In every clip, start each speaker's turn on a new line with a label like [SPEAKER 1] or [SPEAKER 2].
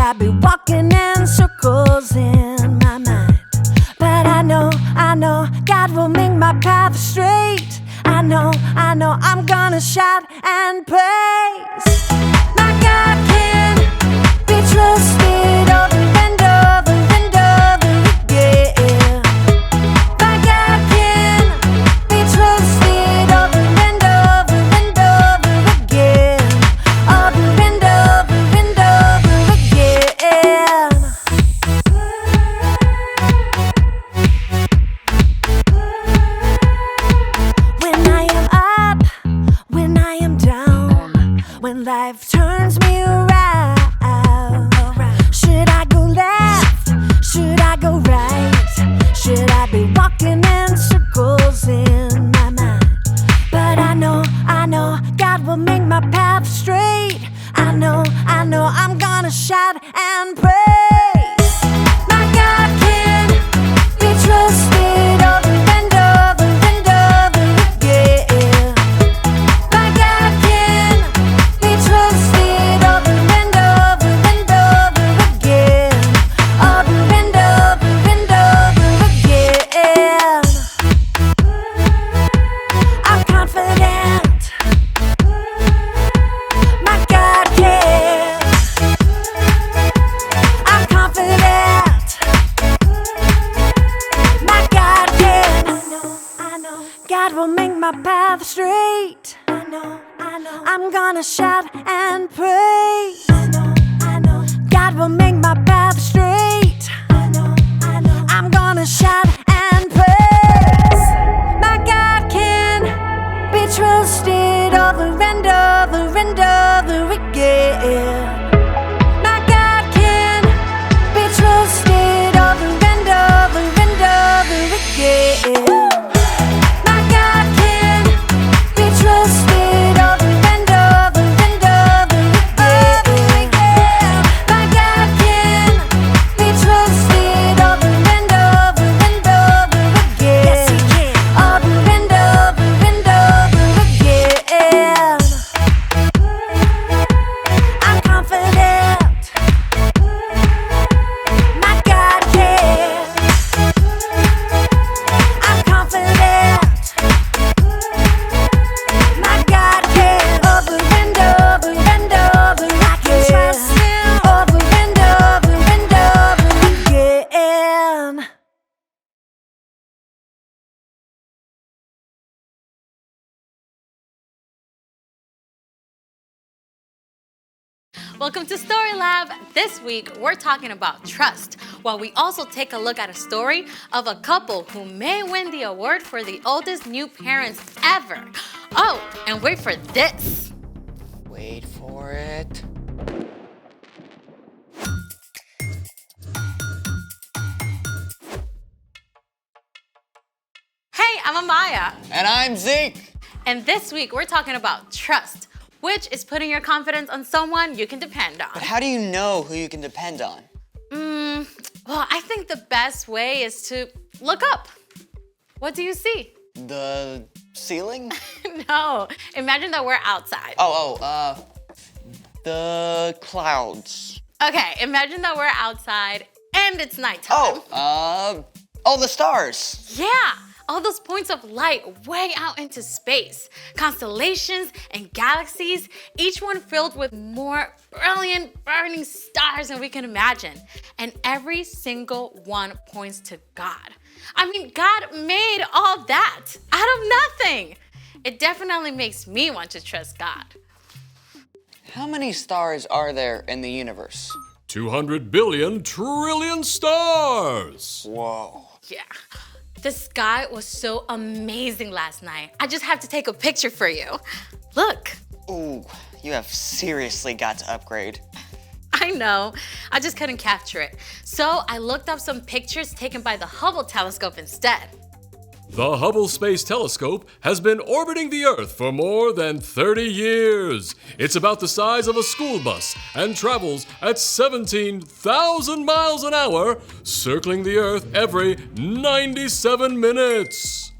[SPEAKER 1] I be walking in circles in my mind? But I know God will make my path straight. I know I'm gonna shout and praise. My God can be trusted over and over and over again. My God can be trusted over and over and over again. Over and over and over again. When I am up, when I am down, when life turns me around, should I go left? Should I go right? Should I be walking in circles in my mind? But I know God will make my path straight. I know I'm gonna shout and praise. My God can be trusted over and over and over again. My God can be trusted over and over and over again. Over and over and over again. I'm confident. My God can. I'm confident. My God can. I know. God will make my path straight. I know. I'm gonna shout and praise. I know. God will make my path straight. I know. I'm gonna shout and praise. My God can be trusted over and over and over again. My God can be trusted over and over and over again. My God can be trusted over and over and over again. My God can be trusted over and over and over again. Yes, He can. Over and over and over again. I'm confident. My God can. I'm confident. My God can. Over and over and over. I can trust Him. Over and over and over again.
[SPEAKER 2] Welcome to Story Lab. This week, we're talking about trust, while we also take a look at a story of a couple who may win the award for the oldest new parents ever. Oh, and wait for this.
[SPEAKER 3] Wait for it.
[SPEAKER 2] Hey, I'm Amaya.
[SPEAKER 3] And I'm Zeke.
[SPEAKER 2] And this week, we're talking about trust, which is putting your confidence on someone you can depend
[SPEAKER 3] But
[SPEAKER 2] on.
[SPEAKER 3] how do you know who you can depend on?
[SPEAKER 2] Well, I think the best way is to look up. What do you see?
[SPEAKER 3] The ceiling?
[SPEAKER 2] No, imagine that we're outside.
[SPEAKER 3] The clouds.
[SPEAKER 2] Okay, imagine that we're outside and it's nighttime.
[SPEAKER 3] The stars.
[SPEAKER 2] Yeah, all those points of light way out into space. Constellations and galaxies, each one filled with more brilliant, burning stars than we can imagine. And every single one points to God. I mean, God made all that out of nothing. It definitely makes me want to trust God.
[SPEAKER 3] How many stars are there in the universe?
[SPEAKER 4] 200 billion trillion stars!
[SPEAKER 3] Whoa.
[SPEAKER 2] Yeah. The sky was so amazing last night. I just have to take a picture for you. Look.
[SPEAKER 3] Ooh, you have seriously got to upgrade.
[SPEAKER 2] I know. I just couldn't capture it. So I looked up some pictures taken by the Hubble telescope instead.
[SPEAKER 4] The Hubble Space Telescope has been orbiting the Earth for more than 30 years. It's about the size of a school bus and travels at 17,000 miles an hour, circling the Earth every 97 minutes.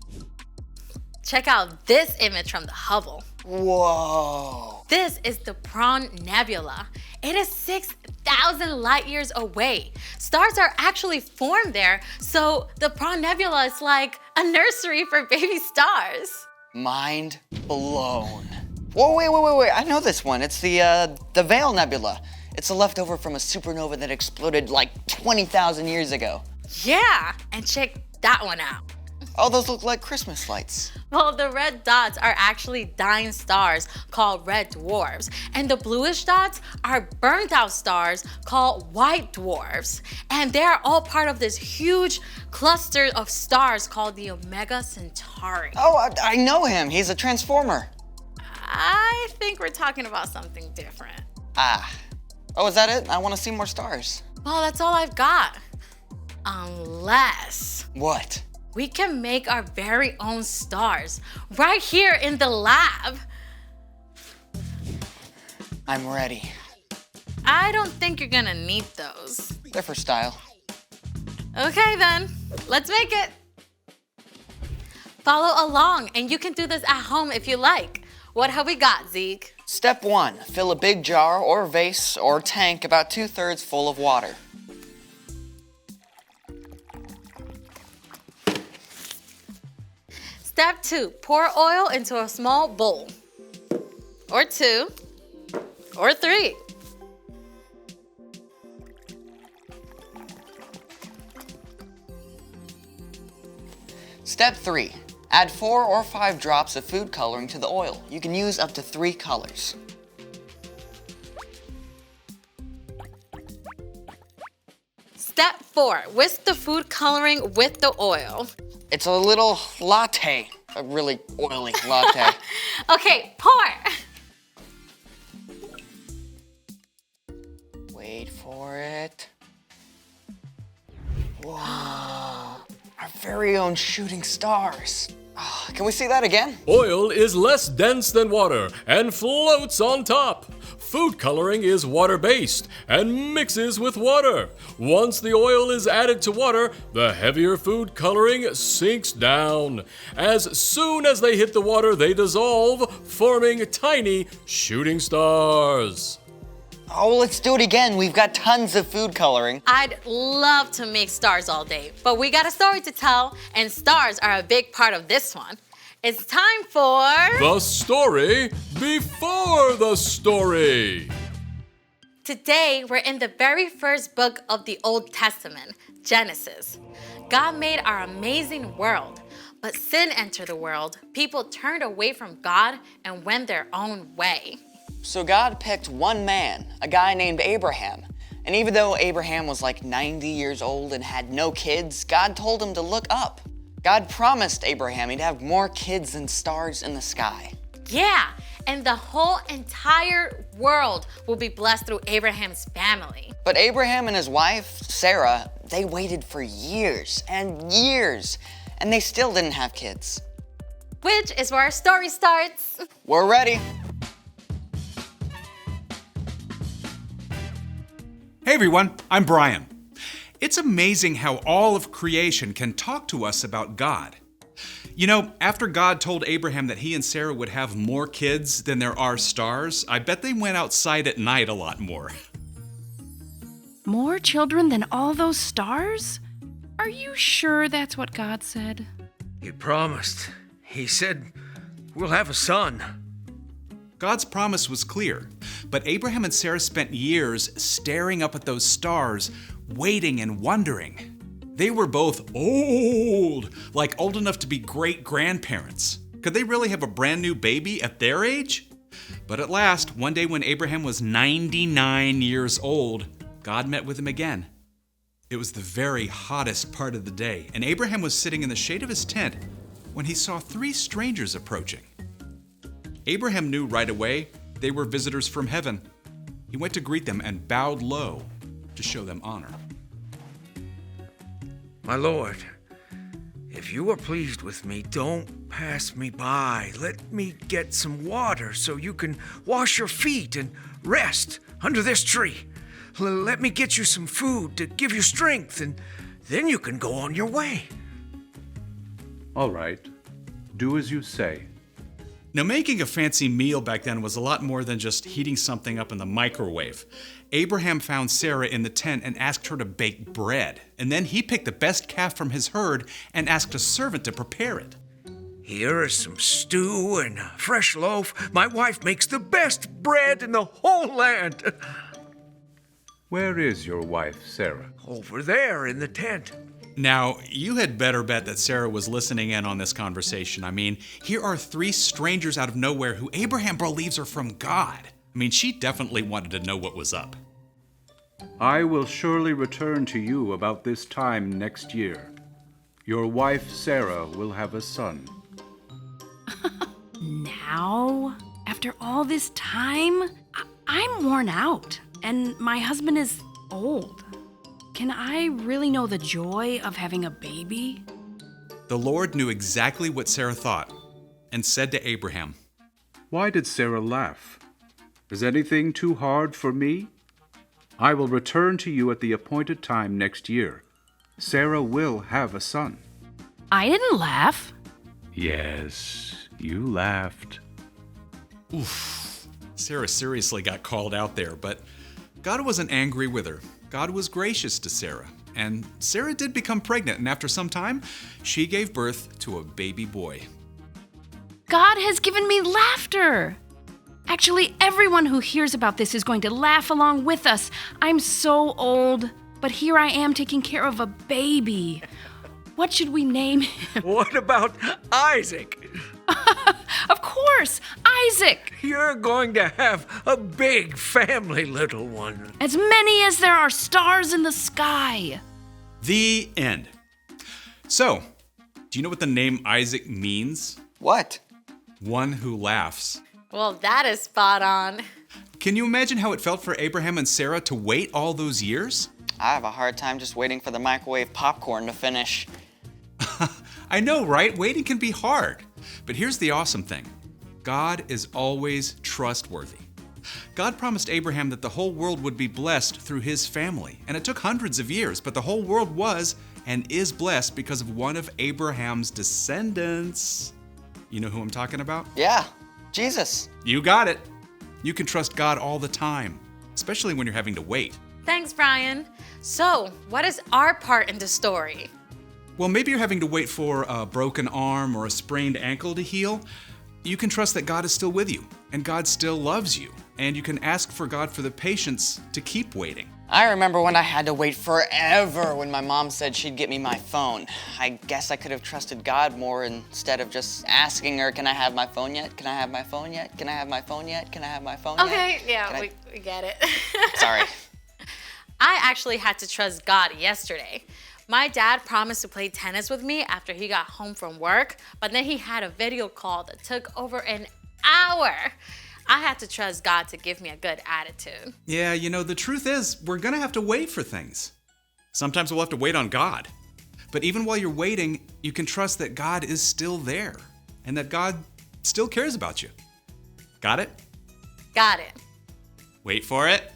[SPEAKER 2] Check out this image from the Hubble.
[SPEAKER 3] Whoa.
[SPEAKER 2] This is the Prone Nebula. It is 6,000 light years away. Stars are actually formed there, so the Prone Nebula is like a nursery for baby stars.
[SPEAKER 3] Mind blown. Whoa, wait. I know this one. It's the Veil Nebula. It's a leftover from a supernova that exploded like 20,000 years ago.
[SPEAKER 2] Yeah, and check that one out.
[SPEAKER 3] Oh, those look like Christmas lights.
[SPEAKER 2] Well, the red dots are actually dying stars called red dwarfs, and the bluish dots are burnt out stars called white dwarfs. And they are all part of this huge cluster of stars called the Omega Centauri.
[SPEAKER 3] Oh, I know him. He's a transformer.
[SPEAKER 2] I think we're talking about something different.
[SPEAKER 3] Ah. Oh, is that it? I want to see more stars.
[SPEAKER 2] Well, that's all I've got. Unless
[SPEAKER 3] What?
[SPEAKER 2] we can make our very own stars right here in the lab.
[SPEAKER 3] I'm ready.
[SPEAKER 2] I don't think you're gonna need those.
[SPEAKER 3] They're for style.
[SPEAKER 2] Okay then, let's make it. Follow along and you can do this at home if you like. What have we got, Zeke?
[SPEAKER 3] Step 1. Fill a big jar or vase or tank about 2/3 full of water.
[SPEAKER 2] Step 2, pour oil into a small bowl. Or 2, or 3.
[SPEAKER 3] Step 3. Add 4 or 5 drops of food coloring to the oil. You can use up to 3 colors.
[SPEAKER 2] Step 4, whisk the food coloring with the oil.
[SPEAKER 3] It's a little latte. A really oily latte.
[SPEAKER 2] Okay, pour.
[SPEAKER 3] Wait for it. Whoa. Our very own shooting stars. Oh, can we see that again?
[SPEAKER 4] Oil is less dense than water and floats on top. Food coloring is water-based and mixes with water. Once the oil is added to water, the heavier food coloring sinks down. As soon as they hit the water, they dissolve, forming tiny shooting stars.
[SPEAKER 3] Oh, let's do it again. We've got tons of food coloring.
[SPEAKER 2] I'd love to make stars all day, but we got a story to tell, and stars are a big part of this one. It's time for...
[SPEAKER 4] The story before the story.
[SPEAKER 2] Today, we're in the very first book of the Old Testament, Genesis. God made our amazing world, but sin entered the world. People turned away from God and went their own way.
[SPEAKER 3] So God picked one man, a guy named Abraham. And even though Abraham was like 90 years old and had no kids, God told him to look up. God promised Abraham he'd have more kids than stars in the sky.
[SPEAKER 2] Yeah, and the whole entire world will be blessed through Abraham's family.
[SPEAKER 3] But Abraham and his wife, Sarah, they waited for years and years, and they still didn't have kids.
[SPEAKER 2] Which is where our story starts.
[SPEAKER 3] We're ready.
[SPEAKER 5] Hey everyone, I'm Brian. It's amazing how all of creation can talk to us about God. You know, after God told Abraham that he and Sarah would have more kids than there are stars, I bet they went outside at night a lot more.
[SPEAKER 6] More children than all those stars? Are you sure that's what God said?
[SPEAKER 7] He promised. He said, we'll have a son.
[SPEAKER 5] God's promise was clear, but Abraham and Sarah spent years staring up at those stars, waiting and wondering. They were both old, like old enough to be great-grandparents. Could they really have a brand new baby at their age? But at last, one day when Abraham was 99 years old, God met with him again. It was the very hottest part of the day, and Abraham was sitting in the shade of his tent when he saw 3 strangers approaching. Abraham knew right away they were visitors from heaven. He went to greet them and bowed low to show them honor.
[SPEAKER 7] My Lord, if you are pleased with me, don't pass me by. Let me get some water so you can wash your feet and rest under this tree. Let me get you some food to give you strength, and then you can go on your way.
[SPEAKER 8] All right, do as you say.
[SPEAKER 5] Now, making a fancy meal back then was a lot more than just heating something up in the microwave. Abraham found Sarah in the tent and asked her to bake bread. And then he picked the best calf from his herd and asked a servant to prepare it.
[SPEAKER 7] Here is some stew and a fresh loaf. My wife makes the best bread in the whole land.
[SPEAKER 8] Where is your wife, Sarah?
[SPEAKER 7] Over there in the tent.
[SPEAKER 5] Now, you had better bet that Sarah was listening in on this conversation. I mean, here are three strangers out of nowhere who Abraham believes are from God. I mean, she definitely wanted to know what was up.
[SPEAKER 8] I will surely return to you about this time next year. Your wife, Sarah, will have a son.
[SPEAKER 6] Now? After all this time? I'm worn out, and my husband is old. Can I really know the joy of having a baby?
[SPEAKER 5] The Lord knew exactly what Sarah thought and said to Abraham,
[SPEAKER 8] Why did Sarah laugh? Is anything too hard for me? I will return to you at the appointed time next year. Sarah will have a son.
[SPEAKER 6] I didn't laugh.
[SPEAKER 8] Yes, you laughed.
[SPEAKER 5] Oof. Sarah seriously got called out there, but God wasn't angry with her. God was gracious to Sarah, and Sarah did become pregnant, and after some time, she gave birth to a baby boy.
[SPEAKER 6] God has given me laughter. Actually, everyone who hears about this is going to laugh along with us. I'm so old, but here I am taking care of a baby. What should we name him?
[SPEAKER 7] What about Isaac?
[SPEAKER 6] Of course, Isaac.
[SPEAKER 7] You're going to have a big family, little one.
[SPEAKER 6] As many as there are stars in the sky.
[SPEAKER 5] The end. So, do you know what the name Isaac means?
[SPEAKER 3] What?
[SPEAKER 5] One who laughs.
[SPEAKER 2] Well, that is spot on.
[SPEAKER 5] Can you imagine how it felt for Abraham and Sarah to wait all those years?
[SPEAKER 3] I have a hard time just waiting for the microwave popcorn to finish.
[SPEAKER 5] I know, right? Waiting can be hard. But here's the awesome thing. God is always trustworthy. God promised Abraham that the whole world would be blessed through his family. And it took hundreds of years, but the whole world was and is blessed because of one of Abraham's descendants. You know who I'm talking about?
[SPEAKER 3] Yeah, Jesus.
[SPEAKER 5] You got it. You can trust God all the time, especially when you're having to wait.
[SPEAKER 2] Thanks, Brian. So, what is our part in the story?
[SPEAKER 5] Well, maybe you're having to wait for a broken arm or a sprained ankle to heal. You can trust that God is still with you, and God still loves you, and you can ask for God for the patience to keep waiting.
[SPEAKER 3] I remember when I had to wait forever when my mom said she'd get me my phone. I guess I could have trusted God more instead of just asking her, can I have my phone yet? Can I have my phone yet? Can I have my phone yet? Can I have my phone yet?
[SPEAKER 2] Okay, yeah,
[SPEAKER 3] Can
[SPEAKER 2] we get it.
[SPEAKER 3] Sorry.
[SPEAKER 2] I actually had to trust God yesterday. My dad promised to play tennis with me after he got home from work, but then he had a video call that took over an hour. I had to trust God to give me a good attitude.
[SPEAKER 5] Yeah, you know, the truth is, we're gonna have to wait for things. Sometimes we'll have to wait on God. But even while you're waiting, you can trust that God is still there and that God still cares about you. Got it?
[SPEAKER 2] Got it.
[SPEAKER 5] Wait for it.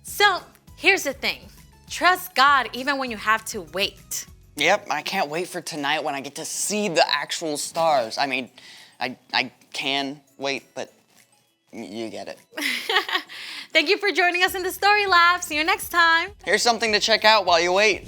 [SPEAKER 2] So, here's the thing. Trust God even when you have to wait.
[SPEAKER 3] Yep, I can't wait for tonight when I get to see the actual stars. I mean, I can wait, but you get it.
[SPEAKER 2] Thank you for joining us in the Story Lab. See you next time.
[SPEAKER 3] Here's something to check out while you wait.